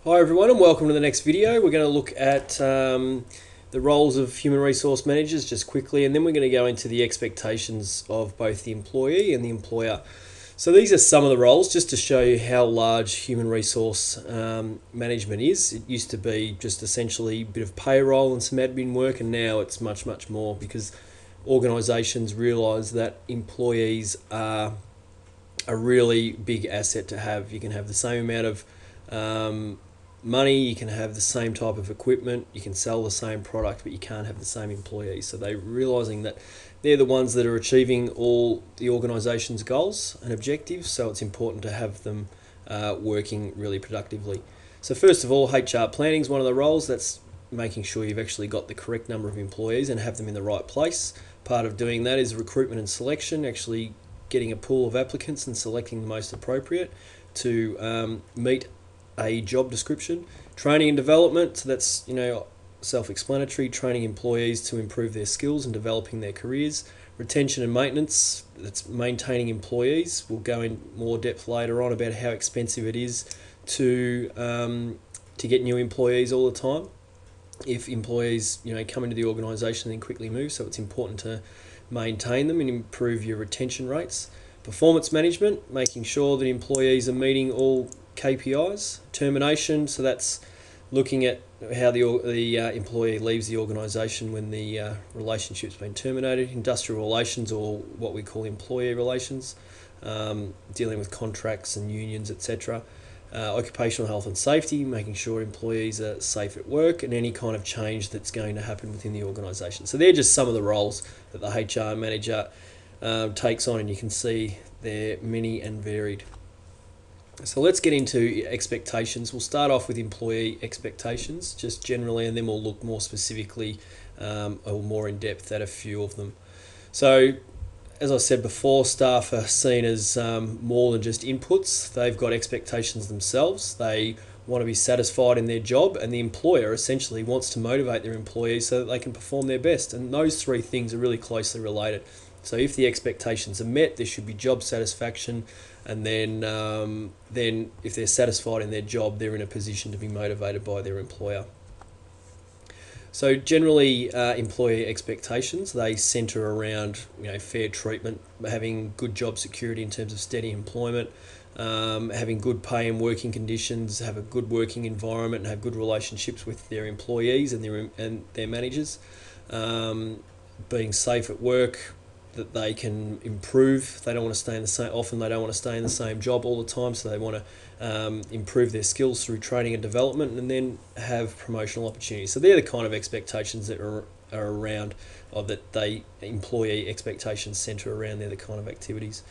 Hi everyone and welcome to the next video. We're going to look at the roles of human resource managers just quickly, and then we're going to go into the expectations of both the employee and the employer. So these are some of the roles just to show you how large human resource management is. It used to be just essentially a bit of payroll and some admin work, and now it's much more because organisations realise that employees are a really big asset to have. You can have the same amount of money, you can have the same type of equipment, you can sell the same product, but you can't have the same employees. So they're realizing that they're the ones that are achieving all the organization's goals and objectives, so it's important to have them working really productively. So first of all, HR planning is one of the roles. That's making sure you've actually got the correct number of employees and have them in the right place. Part of doing that is recruitment and selection, actually getting a pool of applicants and selecting the most appropriate to meet a job description. Training and development, so that's self-explanatory, training employees to improve their skills and developing their careers. Retention and maintenance, that's maintaining employees. We'll go in more depth later on about how expensive it is to get new employees all the time. If employees come into the organisation and then quickly move, so it's important to maintain them and improve your retention rates. Performance management, making sure that employees are meeting all KPIs. Termination, so that's looking at how the employee leaves the organisation when the relationship's been terminated. Industrial relations, or what we call employee relations, dealing with contracts and unions, etc. Occupational health and safety, making sure employees are safe at work, and any kind of change that's going to happen within the organisation. So they're just some of the roles that the HR manager takes on, and you can see they're many and varied. So let's get into expectations. We'll start off with employee expectations, just generally, and then we'll look more specifically or more in depth at a few of them. So, as I said before, staff are seen as more than just inputs. They've got expectations themselves. They want to be satisfied in their job, and the employer essentially wants to motivate their employees so that they can perform their best. And those three things are really closely related. So if the expectations are met, there should be job satisfaction, and then if they're satisfied in their job, they're in a position to be motivated by their employer. So generally, employee expectations, they centre around fair treatment, having good job security in terms of steady employment, having good pay and working conditions, have a good working environment, and have good relationships with their employees and their managers, being safe at work, that they can improve. They don't want to stay in the same. Often they don't want to stay in the same job all the time, so they want to improve their skills through training and development, and then have promotional opportunities. So they're the kind of expectations that are around, or that employee expectations centre around. They're the kind of activities.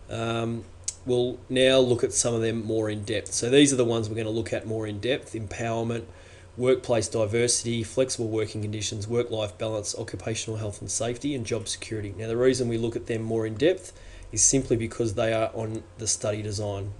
We'll now look at some of them more in depth. So these are the ones we're going to look at more in depth: empowerment, workplace diversity, flexible working conditions, work-life balance, occupational health and safety, and job security. Now, the reason we look at them more in depth is simply because they are on the study design.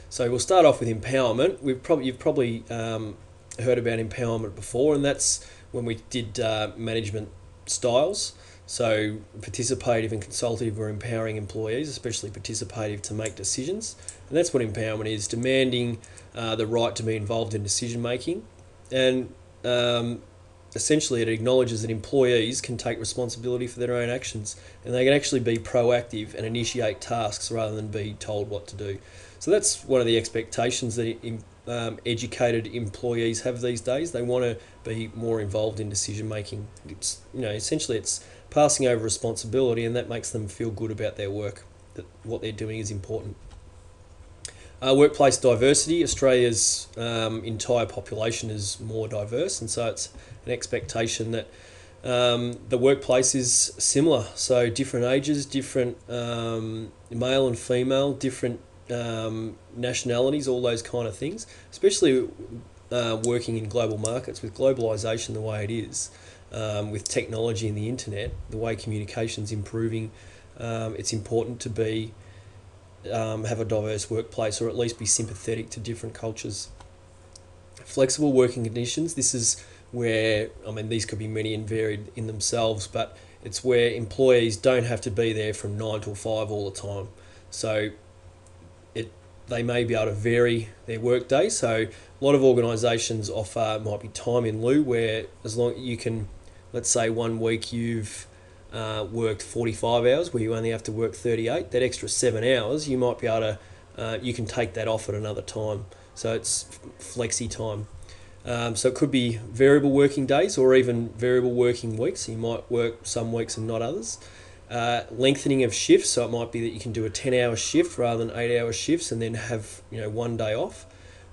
So we'll start off with empowerment. You've probably heard about empowerment before, and that's when we did management styles. So participative and consultative are empowering employees, especially participative, to make decisions. And that's what empowerment is: demanding the right to be involved in decision making. And essentially it acknowledges that employees can take responsibility for their own actions, and they can actually be proactive and initiate tasks rather than be told what to do. So that's one of the expectations that educated employees have these days. They want to be more involved in decision making. It's essentially it's passing over responsibility, and that makes them feel good about their work, that what they're doing is important. Workplace diversity. Australia's entire population is more diverse, and so it's an expectation that the workplace is similar. So different ages, different male and female, different nationalities, all those kind of things, especially working in global markets with globalisation the way it is. With technology and the internet, the way communication's improving, it's important to have a diverse workplace, or at least be sympathetic to different cultures. Flexible working conditions. This is where, these could be many and varied in themselves, but it's where employees don't have to be there from 9 till 5 all the time. So they may be able to vary their work day. So a lot of organisations offer might be time in lieu, where as long you can, let's say 1 week you've worked 45 hours where you only have to work 38. That extra 7 hours you might be able to you can take that off at another time. So it's flexi time. So it could be variable working days or even variable working weeks. So you might work some weeks and not others. Lengthening of shifts, so it might be that you can do a 10-hour shift rather than 8-hour shifts and then have 1 day off.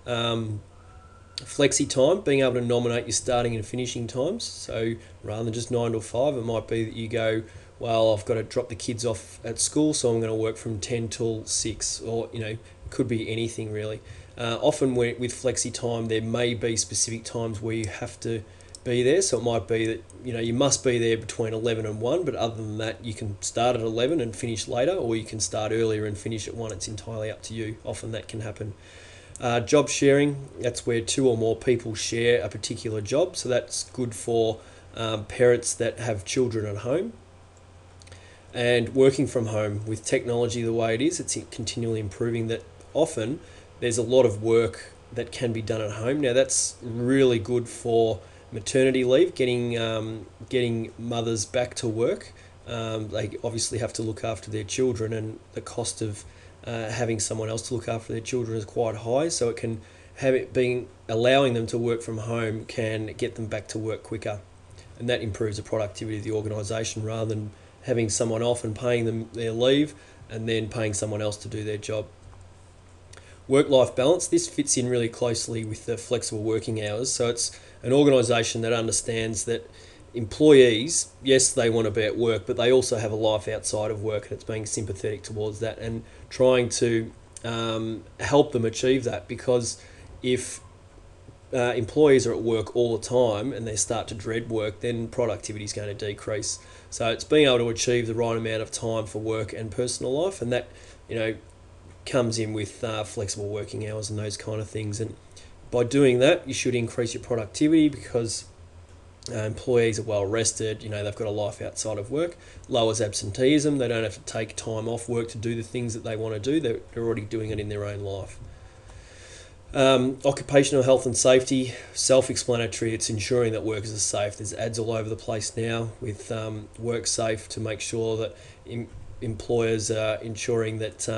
Flexi time, being able to nominate your starting and finishing times. So rather than just 9 to 5, it might be that you go, well, I've got to drop the kids off at school, so I'm going to work from 10 till 6, or it could be anything really. Often with flexi time, there may be specific times where you have to be there, so it might be that you must be there between 11 and 1, but other than that you can start at 11 and finish later, or you can start earlier and finish at 1. It's entirely up to you. Often that can happen. Job sharing, that's where 2 or more people share a particular job, so that's good for parents that have children at home. And working from home, with technology the way it is, it's continually improving. That often there's a lot of work that can be done at home. Now that's really good for maternity leave, getting mothers back to work. They obviously have to look after their children, and the cost of having someone else to look after their children is quite high. So it can allowing them to work from home can get them back to work quicker, and that improves the productivity of the organisation rather than having someone off and paying them their leave and then paying someone else to do their job. Work-life balance, this fits in really closely with the flexible working hours. So it's an organisation that understands that employees, yes, they want to be at work, but they also have a life outside of work, and it's being sympathetic towards that and trying to help them achieve that. Because if employees are at work all the time and they start to dread work, then productivity is going to decrease. So it's being able to achieve the right amount of time for work and personal life, and that comes in with flexible working hours and those kind of things. And by doing that, you should increase your productivity because employees are well rested. They've got a life outside of work. Lowers absenteeism. They don't have to take time off work to do the things that they want to do. They're already doing it in their own life. Occupational health and safety, self-explanatory. It's ensuring that workers are safe. There's ads all over the place now with WorkSafe to make sure that employers are ensuring that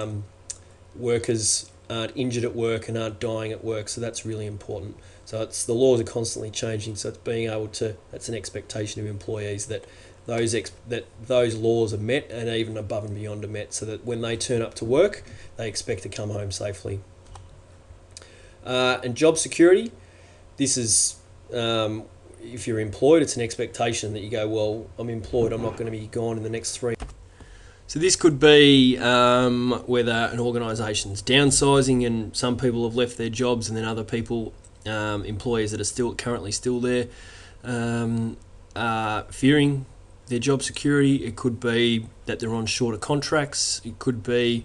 workers aren't injured at work and aren't dying at work. So that's really important. So the laws are constantly changing. So it's being able to, that's an expectation of employees that those laws are met and even above and beyond are met, so that when they turn up to work, they expect to come home safely. And job security, this is if you're employed, it's an expectation that you go, well, I'm employed, I'm not going to be gone in the next 3. So this could be whether an organisation's downsizing and some people have left their jobs, and then other people, employees that are currently still there, are fearing their job security. It could be that they're on shorter contracts. It could be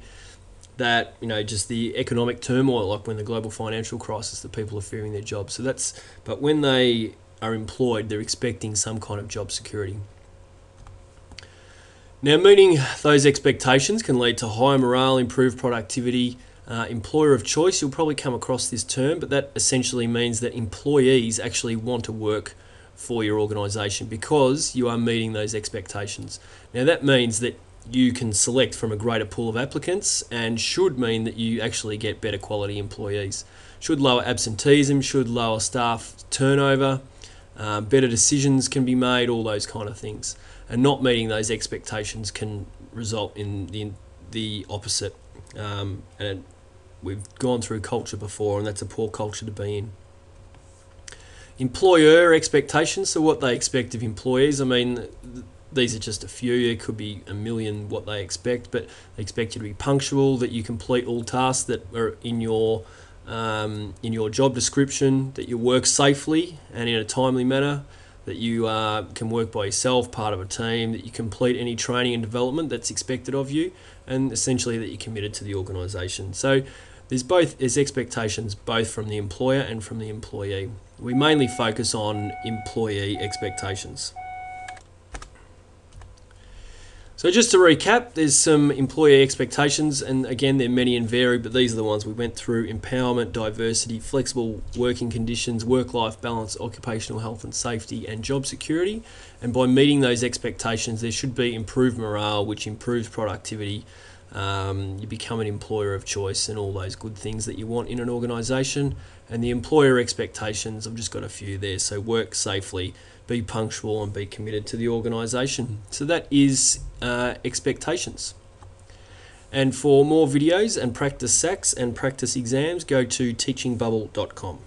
that just the economic turmoil, like when the global financial crisis, that people are fearing their jobs. So but when they are employed, they're expecting some kind of job security. Now, meeting those expectations can lead to higher morale, improved productivity. Employer of choice, you'll probably come across this term, but that essentially means that employees actually want to work for your organisation because you are meeting those expectations. Now, that means that you can select from a greater pool of applicants, and should mean that you actually get better quality employees. Should lower absenteeism, should lower staff turnover, better decisions can be made, all those kind of things. And not meeting those expectations can result in the opposite. And we've gone through culture before, and that's a poor culture to be in. Employer expectations, so what they expect of employees. I mean, these are just a few. There could be a million what they expect, but they expect you to be punctual, that you complete all tasks that are in your job description, that you work safely and in a timely manner, that you can work by yourself, part of a team, that you complete any training and development that's expected of you, and essentially that you're committed to the organisation. So there's expectations both from the employer and from the employee. We mainly focus on employee expectations. So just to recap, there's some employee expectations, and again, they're many and varied, but these are the ones we went through: empowerment, diversity, flexible working conditions, work-life balance, occupational health and safety, and job security. And by meeting those expectations, there should be improved morale, which improves productivity. You become an employer of choice and all those good things that you want in an organisation. And the employer expectations, I've just got a few there. So work safely, be punctual, and be committed to the organisation. So that is expectations. And for more videos and practice SACs and practice exams, go to teachingbubble.com.